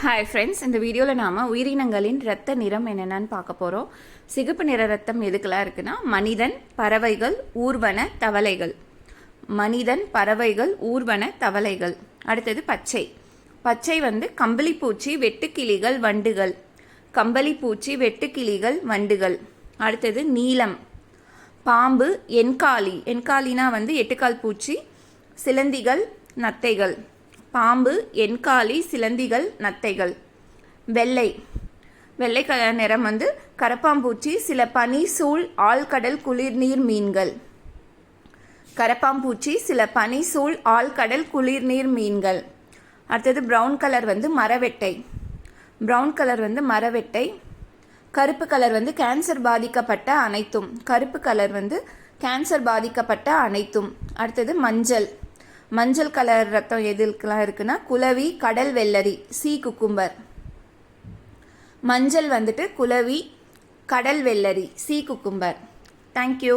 Hi friends, இந்த வீடியோவில் நாம் உயிரினங்களின் இரத்த நிறம் என்னென்னு பார்க்க போகிறோம். சிகப்பு நிற ரத்தம் எதுக்கெல்லாம் இருக்குன்னா மனிதன், பறவைகள், ஊர்வன, தவளைகள். மனிதன், பறவைகள், ஊர்வன, தவளைகள். அடுத்தது பச்சை. பச்சை கம்பளிப்பூச்சி, வெட்டுக்கிளிகள், வண்டுகள். கம்பளிப்பூச்சி, வெட்டுக்கிளிகள், வண்டுகள். அடுத்தது நீலம். பாம்பு, என்காலி. என்காலினா எட்டுக்கால் பூச்சி, சிலந்திகள், நத்தைகள். பாம்பு, என்காலி, சிலந்திகள், நத்தைகள். வெள்ளை. வெள்ளை நிறம் கரப்பாம்பூச்சி, சில பனி சூழ் ஆழ்கடல் குளிர்நீர் மீன்கள். கரப்பாம்பூச்சி, சில பனி சூழ் ஆழ்கடல் குளிர்நீர் மீன்கள். அடுத்தது ப்ரௌன் கலர் மரவெட்டை. ப்ரௌன் கலர் மரவெட்டை. கருப்பு கலர் கேன்சர் பாதிக்கப்பட்ட அனைத்தும். கருப்பு கலர் கேன்சர் பாதிக்கப்பட்ட அனைத்தும். அடுத்தது மஞ்சள். மஞ்சள் கலர் ரத்தம் எதுக்கெல்லாம் இருக்குன்னா குளவி, கடல் வெள்ளரி, சீ குக்கும்பர். மஞ்சள் குளவி, கடல் வெள்ளரி, சீ குக்கும்பர். தேங்க்யூ.